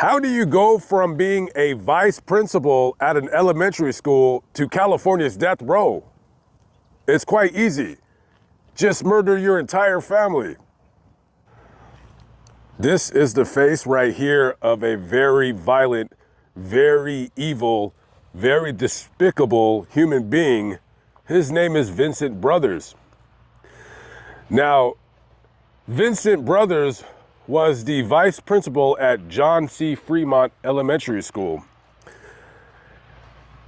How do you go from being a vice principal at an elementary school to California's death row? It's quite easy. Just murder your entire family. This is the face right here of a very violent, very evil, very despicable human being. His name is Vincent Brothers. Now, Vincent Brothers was the vice principal at John C. Fremont Elementary School.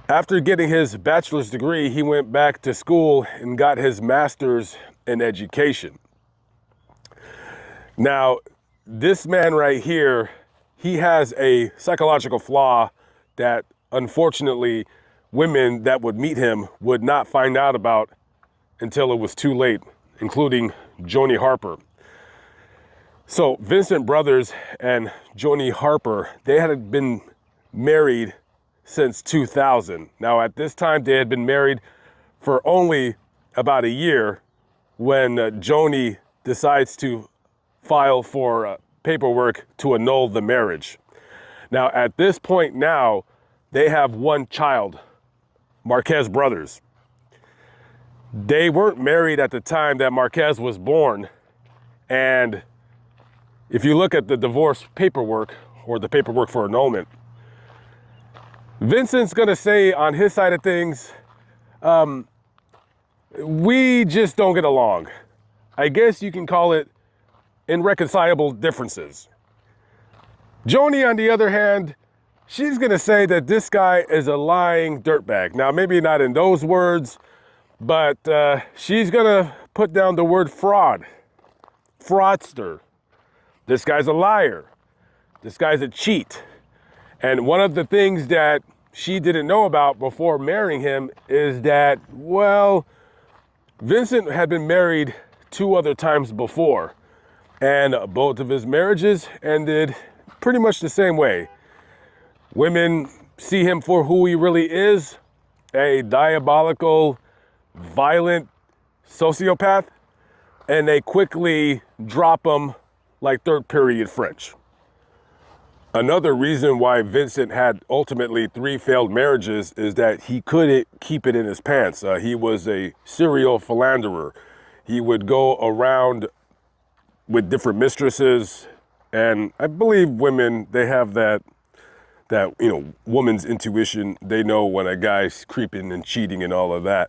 After getting his bachelor's degree, he went back to school and got his master's in education. Now, this man right here, he has a psychological flaw that unfortunately women that would meet him would not find out about until it was too late, including Joni Harper. So Vincent Brothers and Joni Harper, they had been married since 2000. Now at this time, they had been married for only about a year when Joni decides to file for paperwork to annul the marriage. Now at this point now, they have one child, Marquez Brothers. They weren't married at the time that Marquez was born, and if you look at the divorce paperwork or the paperwork for annulment, Vincent's gonna say on his side of things, we just don't get along. I guess you can call it irreconcilable differences. Joni, on the other hand, she's gonna say that this guy is a lying dirtbag. Now, maybe not in those words, but she's gonna put down the word fraud, fraudster. This guy's a liar. This guy's a cheat. And one of the things that she didn't know about before marrying him is that, well, Vincent had been married 2 other times before, and both of his marriages ended pretty much the same way. Women see him for who he really is, a diabolical, violent sociopath, and they quickly drop him like third period French. Another reason why Vincent had ultimately 3 failed marriages is that he couldn't keep it in his pants. He was a serial philanderer. He would go around with different mistresses, and I believe women, they have that woman's intuition. They know when a guy's creeping and cheating and all of that.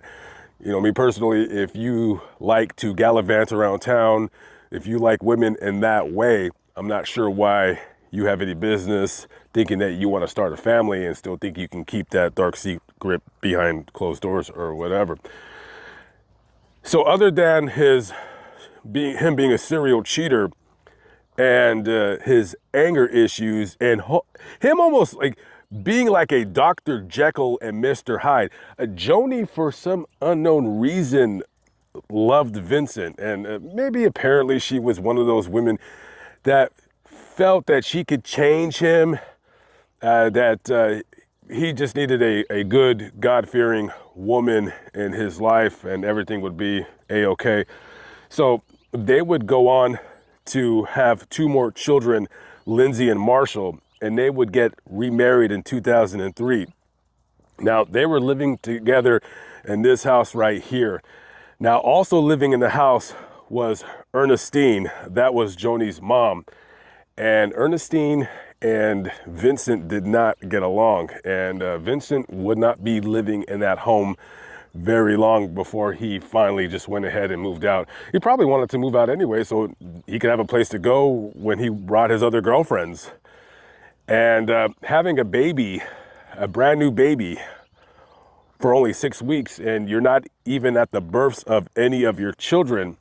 Me personally, if you like to gallivant around town, if you like women in that way, I'm not sure why you have any business thinking that you want to start a family and still think you can keep that dark secret behind closed doors or whatever. So other than him being a serial cheater and his anger issues and him almost like being like a Dr. Jekyll and Mr. Hyde, Joni, for some unknown reason, loved Vincent, and maybe apparently she was one of those women that felt that she could change him, that he just needed a good, God-fearing woman in his life and everything would be a-okay. So they would go on to have 2 more children, Lindsay and Marshall, and they would get remarried in 2003. Now, they were living together in this house right here. Now, also living in the house was Ernestine. That was Joni's mom. And Ernestine and Vincent did not get along. And Vincent would not be living in that home very long before he finally just went ahead and moved out. He probably wanted to move out anyway, so he could have a place to go when he brought his other girlfriends. And having a baby, a brand new baby, for only 6 weeks, and you're not even at the births of any of your children,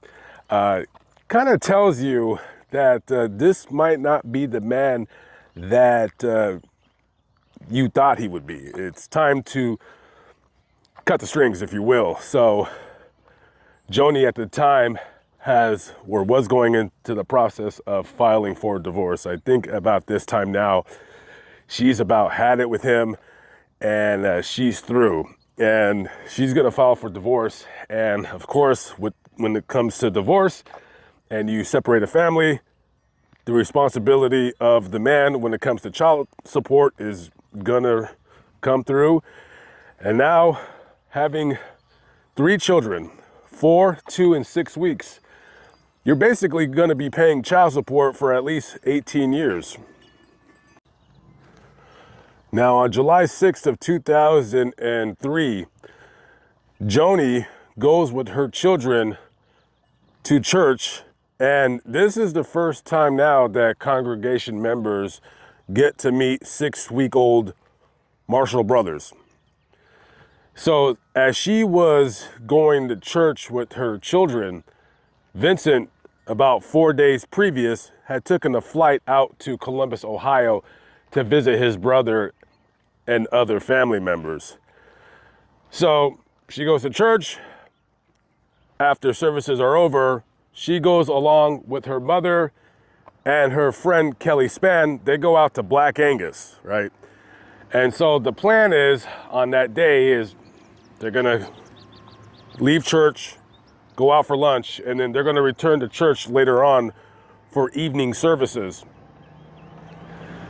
kind of tells you that this might not be the man that you thought he would be. It's time to cut the strings, if you will. So Joni at the time was going into the process of filing for divorce. I think about this time now, she's about had it with him, and she's through. And she's gonna file for divorce. And of course, when it comes to divorce and you separate a family, the responsibility of the man when it comes to child support is gonna come through. And now having 3 children, 4, 2, and 6 weeks, you're basically gonna be paying child support for at least 18 years. Now on July 6th of 2003, Joni goes with her children to church, and this is the first time now that congregation members get to meet 6-week-old Marshall brothers. So as she was going to church with her children, Vincent, about 4 days previous, had taken a flight out to Columbus, Ohio to visit his brother and other family members. So she goes to church. After services are over, she goes along with her mother and her friend Kelly Spann. They go out to Black Angus, right? And so the plan is on that day is they're gonna leave church, go out for lunch, and then they're gonna return to church later on for evening services.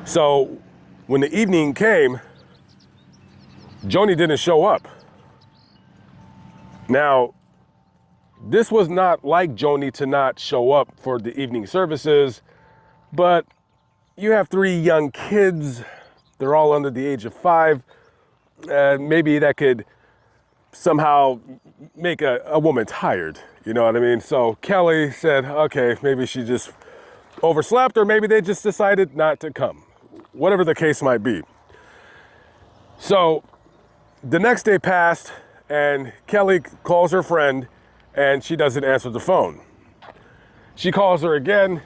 So when the evening came, Joni didn't show up. Now, this was not like Joni to not show up for the evening services, but you have 3 young kids. They're all under the age of 5. Maybe that could somehow make a woman tired. You know what I mean? So Kelly said, okay, maybe she just overslept, or maybe they just decided not to come. Whatever the case might be. So the next day passed, and Kelly calls her friend, and she doesn't answer the phone. She calls her again.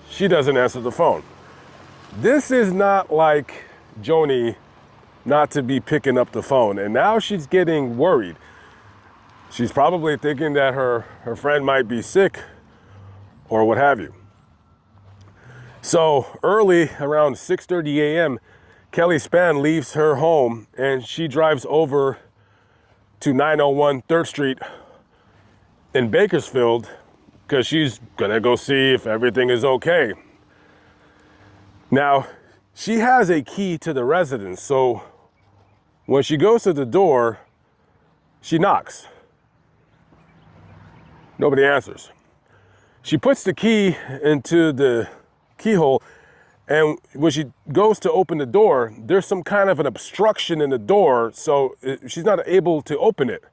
She doesn't answer the phone. This is not like Joni not to be picking up the phone, and now she's getting worried. She's probably thinking that her friend might be sick or what have you. So early, around 6:30 a.m., Kelly Spann leaves her home and she drives over to 901 3rd Street in Bakersfield because she's gonna go see if everything is okay. Now, she has a key to the residence, so when she goes to the door, she knocks. Nobody answers. She puts the key into the keyhole, and when she goes to open the door, there's some kind of an obstruction in the door, so she's not able to open it.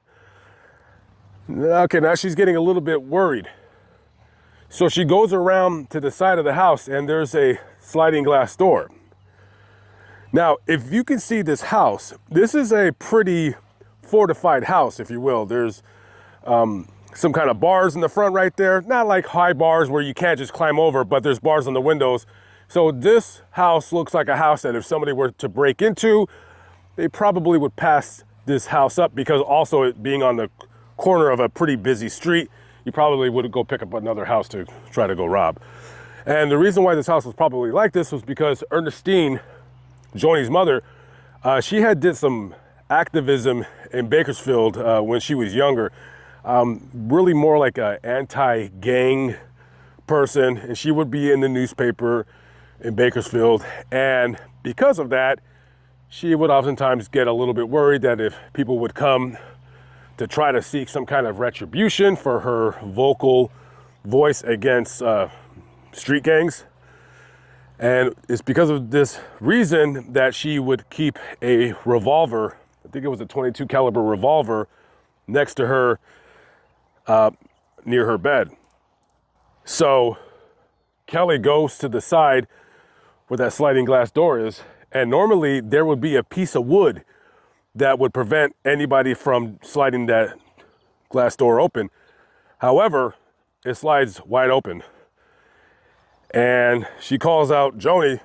Okay, now she's getting a little bit worried. So she goes around to the side of the house, and there's a sliding glass door. Now, if you can see this house, this is a pretty fortified house, if you will. There's some kind of bars in the front right there. Not like high bars where you can't just climb over, but there's bars on the windows. So this house looks like a house that if somebody were to break into, they probably would pass this house up, because also it being on the corner of a pretty busy street, you probably would go pick up another house to try to go rob. And the reason why this house was probably like this was because Ernestine, Joni's mother, she had did some activism in Bakersfield when she was younger. Really more like an anti-gang person, and she would be in the newspaper in Bakersfield, and because of that, she would oftentimes get a little bit worried that if people would come to try to seek some kind of retribution for her vocal voice against street gangs. And it's because of this reason that she would keep a revolver, I think it was a .22 caliber revolver, next to her near her bed. So Kelly goes to the side where that sliding glass door is, and normally there would be a piece of wood that would prevent anybody from sliding that glass door open. However, it slides wide open. And she calls out Joni,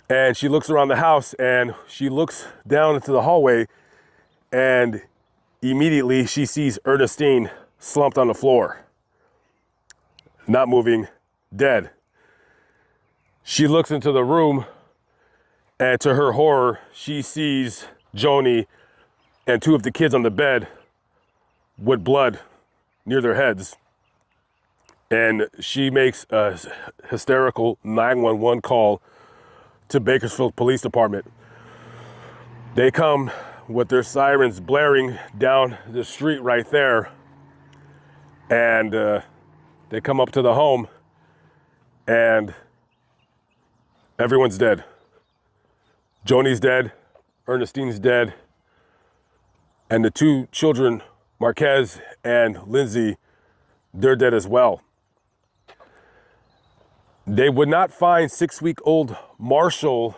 and she looks around the house, and she looks down into the hallway, and immediately she sees Ernestine slumped on the floor, not moving, dead. She looks into the room, and to her horror, she sees Joni and 2 of the kids on the bed with blood near their heads. And she makes a hysterical 911 call to Bakersfield Police Department. They come with their sirens blaring down the street right there. And they come up to the home and everyone's dead. Joni's dead, Ernestine's dead, and the two children, Marquez and Lindsay, they're dead as well. They would not find 6-week-old Marshall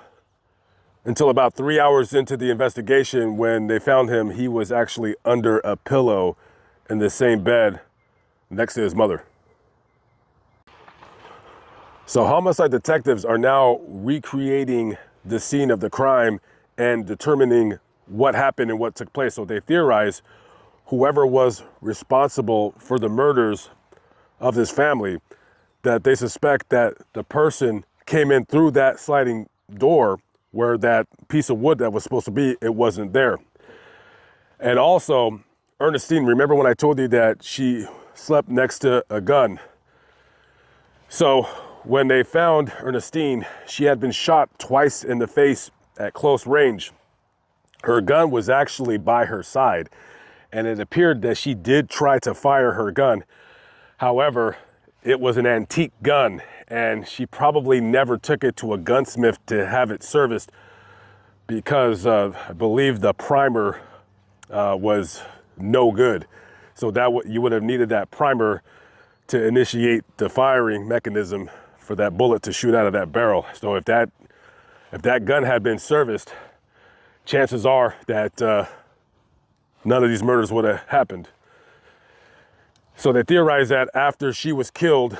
until about 3 hours into the investigation. When they found him, he was actually under a pillow in the same bed next to his mother. So homicide detectives are now recreating the scene of the crime and determining what happened and what took place. So they theorize whoever was responsible for the murders of this family, that they suspect that the person came in through that sliding door where that piece of wood that was supposed to be, it wasn't there. And also, Ernestine, remember when I told you that she slept next to a gun? So when they found Ernestine, she had been shot twice in the face at close range. Her gun was actually by her side, and it appeared that she did try to fire her gun. However, it was an antique gun, and she probably never took it to a gunsmith to have it serviced because I believe the primer was no good. So that you would have needed that primer to initiate the firing mechanism for that bullet to shoot out of that barrel. So if that gun had been serviced, chances are that none of these murders would have happened. So they theorize that after she was killed,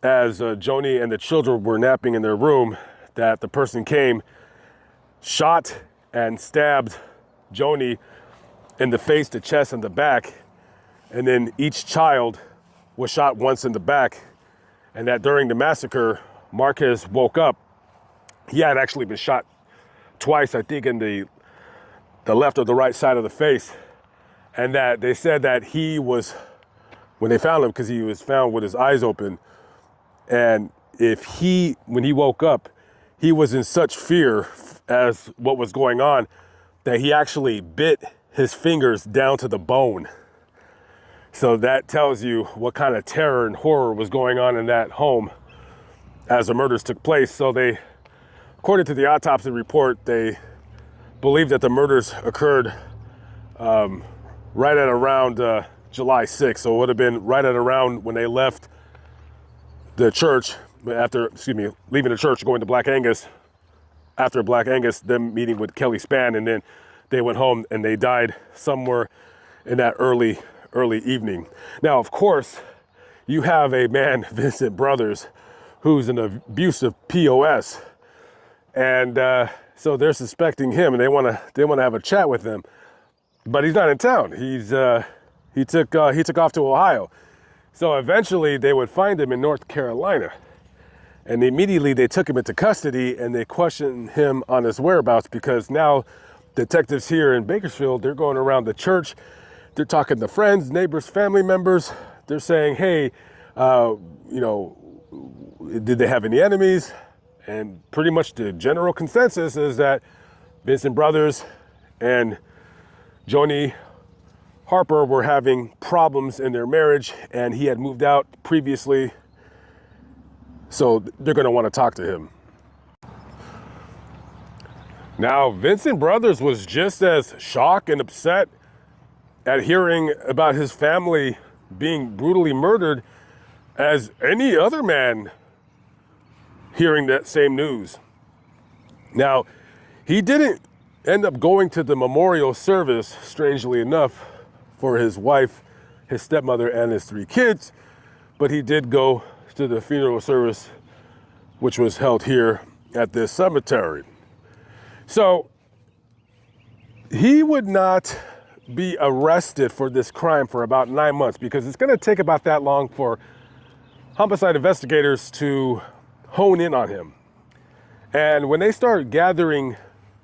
as Joni and the children were napping in their room, that the person came, shot and stabbed Joni in the face, the chest, and the back. And then each child was shot once in the back. And that during the massacre, Marquez woke up. He had actually been shot twice, I think in the left or the right side of the face. And that they said that he was, when they found him, because he was found with his eyes open, and when he woke up, he was in such fear as what was going on that he actually bit his fingers down to the bone. So that tells you what kind of terror and horror was going on in that home as the murders took place. So they, according to the autopsy report, they believe that the murders occurred right at around July 6th. So it would have been right at around when they left the church, leaving the church, going to Black Angus. After Black Angus, them meeting with Kelly Spann, and then they went home and they died somewhere in that early evening. Now, of course, you have a man, Vincent Brothers, who's an abusive POS, and so they're suspecting him, and they want to have a chat with him, but he's not in town. He took off to Ohio. So eventually they would find him in North Carolina, and immediately they took him into custody and they questioned him on his whereabouts, because now detectives here in Bakersfield, they're going around the church, they're talking to friends, neighbors, family members. They're saying, hey, did they have any enemies? And pretty much the general consensus is that Vincent Brothers and Joni Harper were having problems in their marriage, and he had moved out previously. So they're going to want to talk to him. Now, Vincent Brothers was just as shocked and upset at hearing about his family being brutally murdered as any other man hearing that same news. Now, he didn't end up going to the memorial service, strangely enough, for his wife, his stepmother, and his 3 kids, but he did go to the funeral service, which was held here at this cemetery. So he would not be arrested for this crime for about 9 months, because it's going to take about that long for homicide investigators to hone in on him. And when they start gathering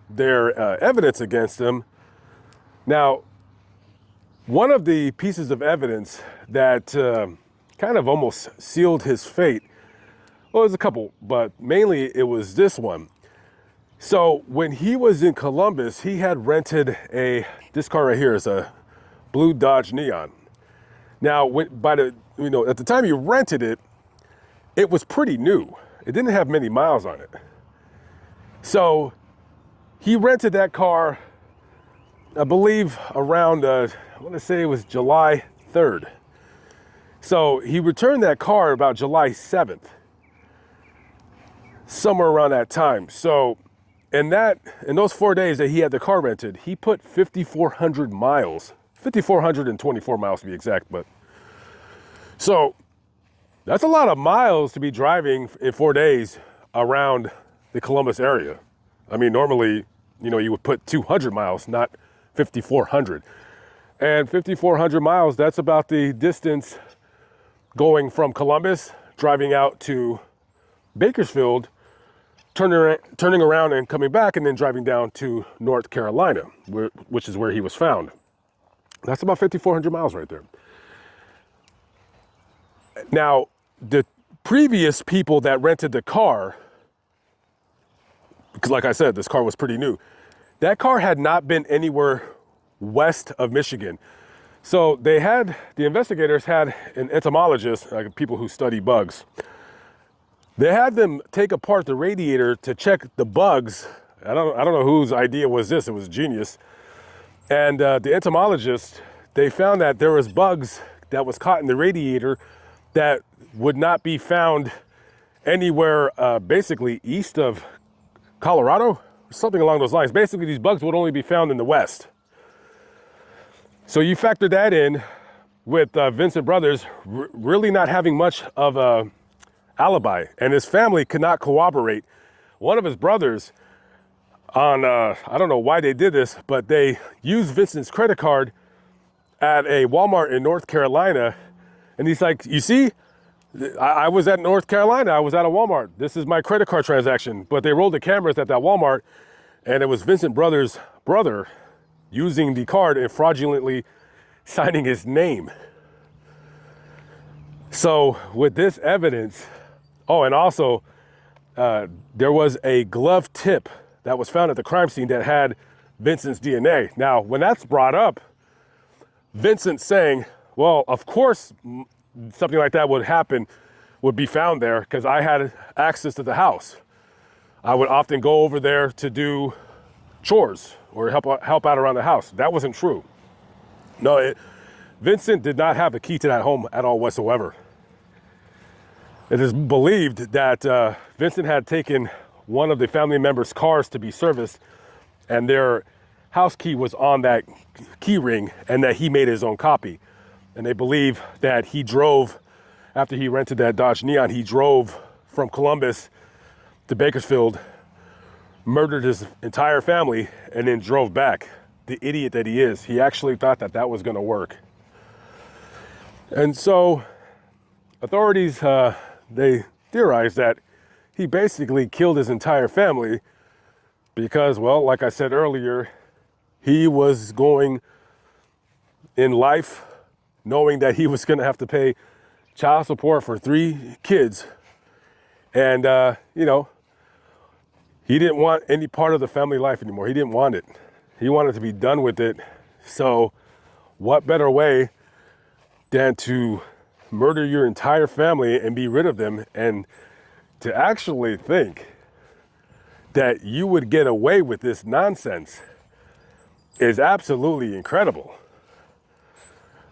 their evidence against him, now, one of the pieces of evidence that kind of almost sealed his fate. Well, there's a couple, but mainly it was this one. So when he was in Columbus, he had rented this car right here is a blue Dodge Neon. Now, at the time he rented it, it was pretty new. It didn't have many miles on it. So he rented that car, I believe around, I want to say it was July 3rd. So he returned that car about July 7th, somewhere around that time. So in those 4 days that he had the car rented, he put 5,400 miles, 5,424 miles to be exact. But so that's a lot of miles to be driving in 4 days around the Columbus area. I mean, normally, you would put 200 miles, not 5,400. And 5,400 miles, that's about the distance going from Columbus, driving out to Bakersfield, turning around and coming back, and then driving down to North Carolina, which is where he was found. That's about 5,400 miles right there. Now, the previous people that rented the car, because like I said, this car was pretty new, that car had not been anywhere west of Michigan. So the investigators had an entomologist, like people who study bugs. They had them take apart the radiator to check the bugs. I don't know whose idea was this. It was genius. And the entomologist, they found that there was bugs that was caught in the radiator that would not be found anywhere basically east of Colorado, something along those lines. Basically, these bugs would only be found in the West. So you factor that in with Vincent Brothers really not having much of a alibi, and his family could not corroborate. One of his brothers I don't know why they did this, but they used Vincent's credit card at a Walmart in North Carolina. And he's like, you see, I was at North Carolina. I was at a Walmart. This is my credit card transaction. But they rolled the cameras at that Walmart, and it was Vincent Brothers' brother using the card and fraudulently signing his name. So with this evidence, and also there was a glove tip that was found at the crime scene that had Vincent's DNA. Now, when that's brought up, Vincent's saying, well, of course something like that would be found there because I had access to the house. I would often go over there to do chores or help out around the house. That wasn't true. No, Vincent did not have the key to that home at all whatsoever. It is believed that Vincent had taken one of the family members' cars to be serviced, and their house key was on that key ring, and that he made his own copy. And they believe that he drove, after he rented that Dodge Neon, he drove from Columbus to Bakersfield, murdered his entire family, and then drove back. The idiot that he is. He actually thought that that was going to work. And so authorities, they theorized that he basically killed his entire family because, well, like I said earlier, he was going in life knowing that he was going to have to pay child support for 3 kids. And, he didn't want any part of the family life anymore. He didn't want it. He wanted to be done with it. So what better way than to murder your entire family and be rid of them, and to actually think that you would get away with this nonsense is absolutely incredible.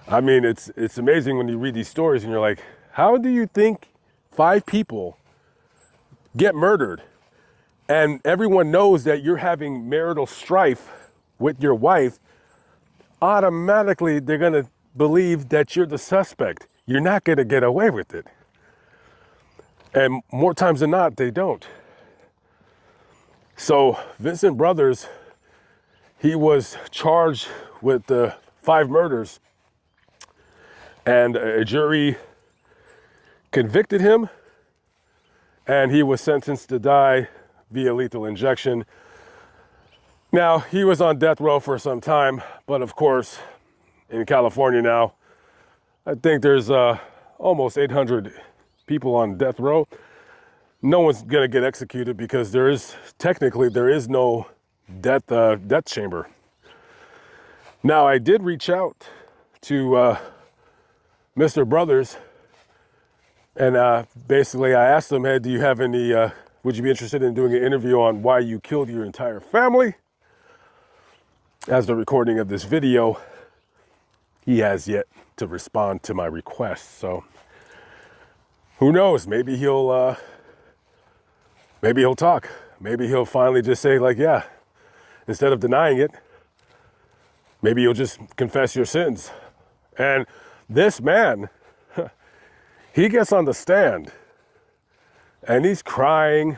I mean, it's amazing when you read these stories and you're like, how do you think 5 people get murdered and everyone knows that you're having marital strife with your wife? Automatically, they're going to believe that you're the suspect. You're not going to get away with it. And more times than not, they don't. So Vincent Brothers, he was charged with the 5 murders, and a jury convicted him, and he was sentenced to die via lethal injection. Now, he was on death row for some time, but of course, in California now, I think there's a almost 800 people on death row, no one's gonna get executed because there is no death chamber. Now, I did reach out to Mr. Brothers, and basically I asked him, hey, do you have any, would you be interested in doing an interview on why you killed your entire family? As the recording of this video, he has yet to respond to my request. So who knows? Maybe he'll talk. Maybe he'll finally just say, like, yeah, instead of denying it, maybe you'll just confess your sins. And this man, he gets on the stand and he's crying.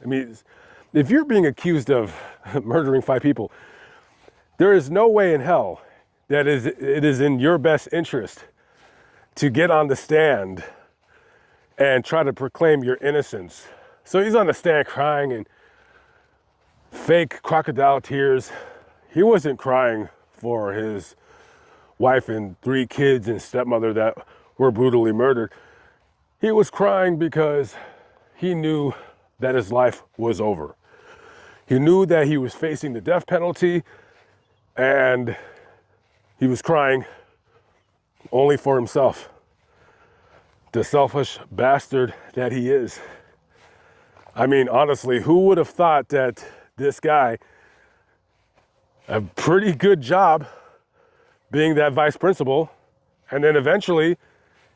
I mean, if you're being accused of murdering 5 people, there is no way in hell that it is in your best interest to get on the stand and try to proclaim your innocence. So he's on the stand crying and fake crocodile tears. He wasn't crying for his wife and 3 kids and stepmother that were brutally murdered. He was crying because he knew that his life was over. He knew that he was facing the death penalty, and he was crying only for himself. The selfish bastard that he is. I mean, honestly, who would have thought that this guy, a pretty good job being that vice principal, and then eventually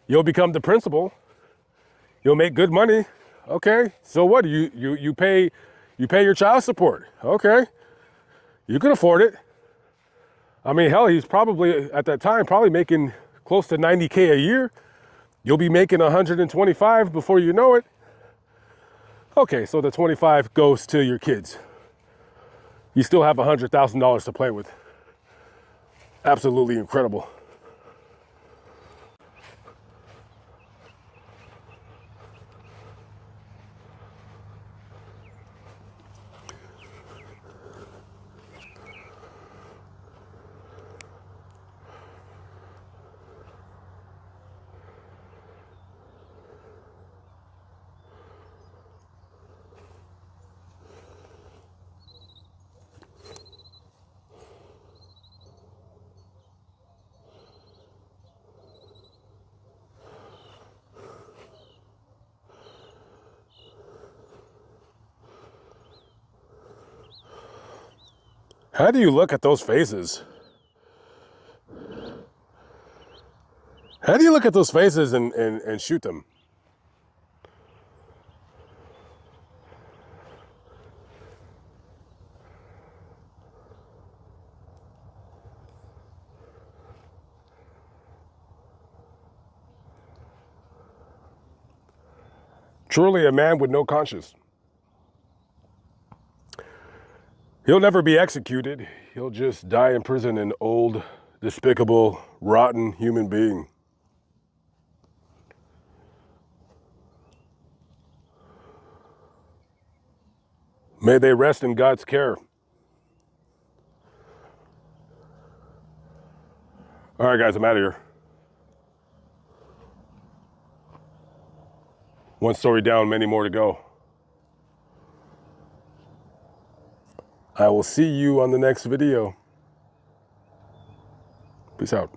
you'll become the principal, you'll make good money. Okay, so what, you pay your child support. Okay, you can afford it. I mean, hell, he's probably, at that time, probably making close to 90K a year. You'll be making 125 before you know it. Okay, so the 25 goes to your kids. You still have $100,000 to play with. Absolutely incredible. How do you look at those faces? How do you look at those faces and shoot them? Truly a man with no conscience. He'll never be executed. He'll just die in prison, an old, despicable, rotten human being. May they rest in God's care. All right, guys, I'm out of here. One story down, many more to go. I will see you on the next video. Peace out.